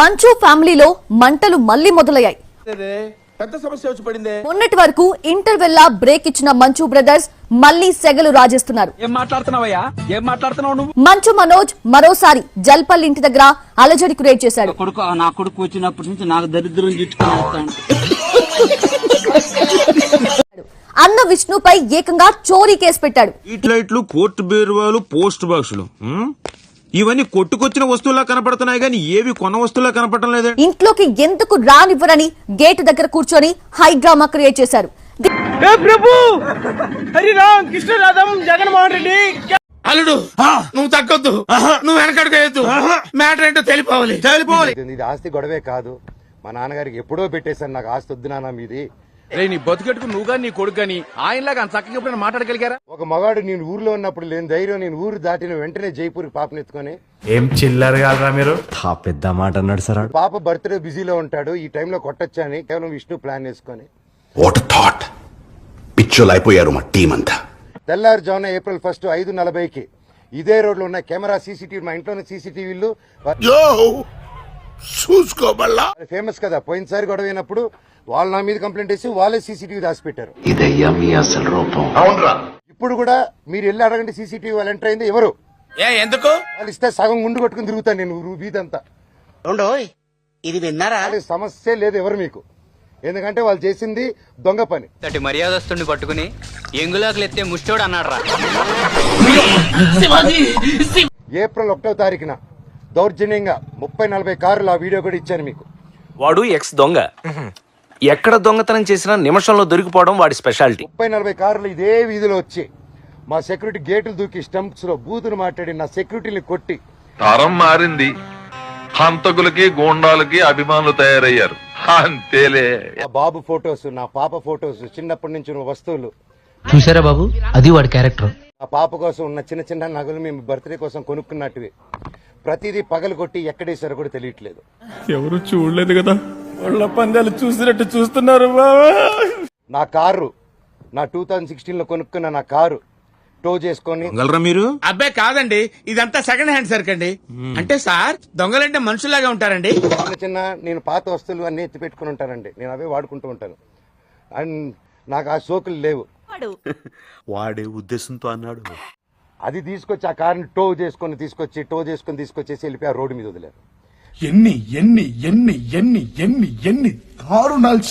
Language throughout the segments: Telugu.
మంచు ఫ్యామిలీలో మంటలు మళ్లీ మొదలయ్యాయి. పెద్ద సమస్య వచ్చి పడిందే. మొన్నటి వరకు ఇంటర్వెల్ లా బ్రేక్ ఇచ్చిన మంచు బ్రదర్స్ మళ్లీ సెగలు రాజేస్తున్నారు. ఏం మాట్లాడుతున్నావయ్యా? ఏం మాట్లాడుతున్నావు నువ్వు? మంచు మనోజ్ మరోసారి జల్పల్లి ఇంటి దగ్గర అలజడి క్రియేట్ చేశాడు. నా కొడుకు వచ్చినప్పటి నుంచి నాకు దరిద్రం చుట్టుకుని అన్న విష్ణుపై ఏకంగా చోరీ కేసు పెట్టాడు. లైట్లు, కోర్టు బీరువాలు, పోస్ట్ బాక్సులు ఇవన్నీ కొట్టుకొచ్చిన వస్తువులా కనపడుతున్నాయి కానీ ఏవి కొన్న వస్తువులా కనపడటం లేదే. ఇంట్లోకి ఎందుకు రానివ్వరని గేటు దగ్గర కూర్చొని హై డ్రామా క్రియేట్ చేశారు. ప్రభు హరిరామ్ కృష్ణరాధం జగన్మోహన్ రెడ్డి. అల్లుడు నువ్వు తగ్గొద్దు, నువ్వు వెనకడుగేయద్దు. మ్యాటర్ ఏంటో తెలిపోవాలి. ఇది ఆస్తి గొడవే కాదు. మా నాన్నగారికి ఎప్పుడో పెట్టేశాను, నాకు ఆస్తి వద్దు నాన్న మీది. నీ బతుకెట్టుకు నువ్వు గాని నీ కొడుకు గాని ఆయనలాగా అంత చక్కగా ఎప్పుడైనా మాట్లాడగలిగారా? ఒక మగాడు నేను ఊర్లో ఉన్నప్పుడు లేని ధైర్యం, నేను ఊరు దాటిన వెంటనే జైపూర్ పాపనెత్తుకొని. ఏం చిల్లర కాదురా మీరు. పెద్ద మాట అన్నాడు సార్. పాప బర్త్డే బిజీలో ఉంటాడు, ఈ టైంలో కొట్టొచ్చా అని కేవలం విష్ణు ప్లాన్ వేసుకొని. వాట్ థాట్, పిచ్చోలు అయిపోయారు మా టీం అంతా. తెల్లారుజామున April 1 5:40కి ఇదే రోడ్లో ఉన్న కెమెరా సీసీటీవీ, మా ఇంట్లోనే సీసీటీవీలు చూసుకోబల్లా ఫేమస్ కదా. పోయినసారి గొడవ అయినప్పుడు వాళ్ళు నా మీద కంప్లైంట్ వేసి వాళ్ళే సీసీటీవీ దాచిపెట్టారు. ఇదయ్యా మీ అసలు రూపం. అవునరా. ఇప్పుడు కూడా మీరు వెళ్ళి అడగండి, సీసీటీవీ వాళ్ళు ఎంటర్ అయింది ఎవరు? ఎందుకు వాళ్ళు ఇస్తే సగం గుండు కొట్టుకుని తిరుగుతాను నేను వీధంతా. ఇది విన్నారా? సమస్య లేదు ఎవరు మీకు, ఎందుకంటే వాళ్ళు చేసింది దొంగ పని. మర్యాదస్తుని పట్టుకుని ఎంగులాకులు ఎత్తే ముష్టోడు అన్నాడు. April 1వ తారీఖున దౌర్జన్యంగా 30-40 కార్లు, ఆ వీడియో కూడా ఇచ్చాను మీకు. వాడు ఎక్స్ దొంగ, ఎక్కడ దొంగతనం చేసినా నిమిషంలో దొరికిపోవడం వాడి స్పెషాలిటీ. 30-40 కార్లు ఇదే వీధిలో వచ్చి మా సెక్యూరిటీ గేట్లు దూకి స్టంప్స్ లో బూతులు మాట్లాడి నా సెక్యూరిటీని కొట్టి. తరం మారింది, హంతకులకి గూండాలకి అభిమానులు తయారయ్యారు అంతేలే. ఆ బాబు ఫొటోస్, నా పాప ఫొటోస్, చిన్నప్పటి నుంచి ఉన్న వస్తువులు చూసారా బాబు, అది వాడి క్యారెక్టర్. ఆ పాప కోసం ఉన్న చిన్న చిన్న నగలు మేము బర్త్డే కోసం కొనుక్కున్నట్టువి. ప్రతిదీ పగలు కొట్టి ఎక్కడేసారో కూడా తెలియట్లేదు. ఎవరు చూడలేదు కదా, వాళ్ళ పందాలు చూసినట్టు చూస్తున్నారు. నా కారు, నా 2016లో కొనుక్కున్న నా కారు టో చేసుకొని. మీరు అబ్బాయి కాదండి, ఇదంతా సెకండ్ హ్యాండ్ సరుకండి. అంటే సార్ దొంగలంటే మనుషుల్లాగా ఉంటారండి. చిన్న చిన్న నేను పాత వస్తువులు అన్ని ఎత్తి పెట్టుకుని ఉంటానండి, నేను అవే వాడుకుంటూ ఉంటాను. అండ్ నాకు ఆ సోకులు లేవు. వాడే ఉద్దేశంతో అన్నాడు. అది తీసుకొచ్చి ఆ కార్ని టో చేసుకొని తీసుకొచ్చేసి వెళ్ళిపోయి ఆ రోడ్డు మీద వదిలేరు. ఎన్ని ఎన్ని ఎన్ని ఎన్ని ఎన్ని ఎన్ని దారుణాలు.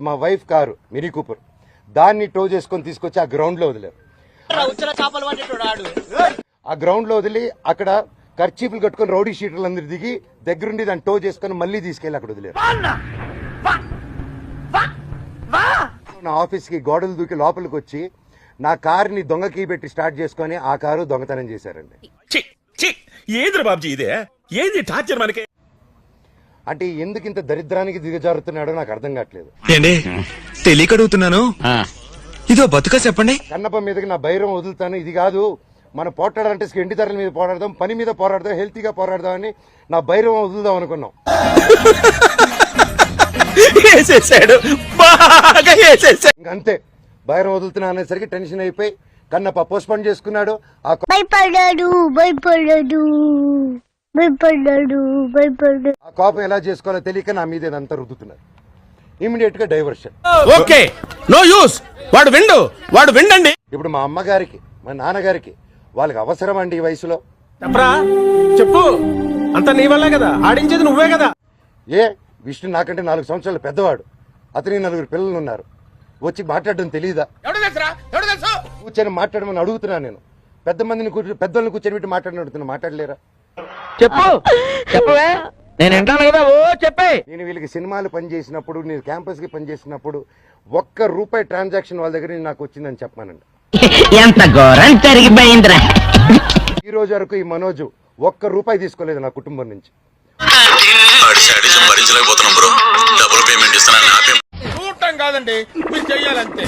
మా వైఫ్ కారు మినీ కూపర్, దాన్ని టో చేసుకొని తీసుకొచ్చి ఆ గ్రౌండ్ లో వదిలేరు. ఆ గ్రౌండ్ లో వదిలి అక్కడ కర్చీపులు కట్టుకుని రౌడీ షీటర్లు అందరు దిగి దగ్గరుండి దాన్ని టో చేసుకుని మళ్ళీ తీసుకెళ్లి అక్కడ వదిలేరు. నా ఆఫీస్ కి గోడలు దూకి లోపలికి వచ్చి నా కారుని దొంగ కీ పెట్టి స్టార్ట్ చేసుకుని ఆ కారు దొంగతనం చేశారండి. ఏంద్ర బాబుజీ ఇదే, ఏంది టార్చర్ మనకి? అంటే ఎందుకు ఇంత దరిద్రానికి దిగజారుతున్నాడో నాకు అర్థం కావట్లేదు. తెలియకడుగుతున్నాను, ఇదో బతుక చెప్పండి. కన్నప్ప మీదకి నా బైరం వదులుతాను, ఇది కాదు మనం పోట్లాడాలంటే ఎండి ధరల మీద పోరాడదాం, పని మీద పోరాడదాం, హెల్తీగా పోరాడదాం అని నా బైరం వదులుదాం అనుకున్నాం. అంతే, బైరం వదులుతున్నా అనేసరికి టెన్షన్ అయిపోయి కన్నప్ప పోస్ట్ పోన్ చేసుకున్నాడు. ఆ కోపం ఎలా చేసుకోవాలో తెలియక నా మీద ఇదంతా రుద్దుతున్నారు. ఇమీడియట్ గా డైవర్షన్. Okay, no use. వాడు విండండి. ఇప్పుడు మా అమ్మగారికి, మా నాన్నగారికి వాళ్ళకి అవసరం అండి ఈ వయసులో. చెప్పరా, చెప్పు. అంత నీ వల్లే కదా, ఆడించేది నువ్వే కదా. విష్ణు నాకంటే 4 సంవత్సరాలు పెద్దవాడు, అతనికి 4 పిల్లలు ఉన్నారు. వచ్చి మాట్లాడడం తెలీదా? కూర్చొని మాట్లాడమని అడుగుతున్నా నేను. పెద్దోళ్ళని కూర్చొని మాట్లాడిన మాట్లాడలేరా? చెప్పు చెప్పవే, నేను వింటాను కదా. ఓ చెప్పే. నేను వీళ్ళకి సినిమాలు పనిచేసినప్పుడు, నేను క్యాంపస్ కి పనిచేసినప్పుడు ₹1 ట్రాన్సాక్షన్ వాళ్ళ దగ్గర నాకు వచ్చిందని చెప్పానండి. ఎంత ఘోరం జరిగిపోయిందిరా. ఈ రోజు వరకు ఈ మనోజు ₹1 తీసుకోలేదు నా కుటుంబం నుంచి. భరించలేకపోతున్నాం బ్రో, డబుల్ పేమెంట్ ఇస్తానని చూడటం కాదండి, మీరు చెయ్యాలంతే.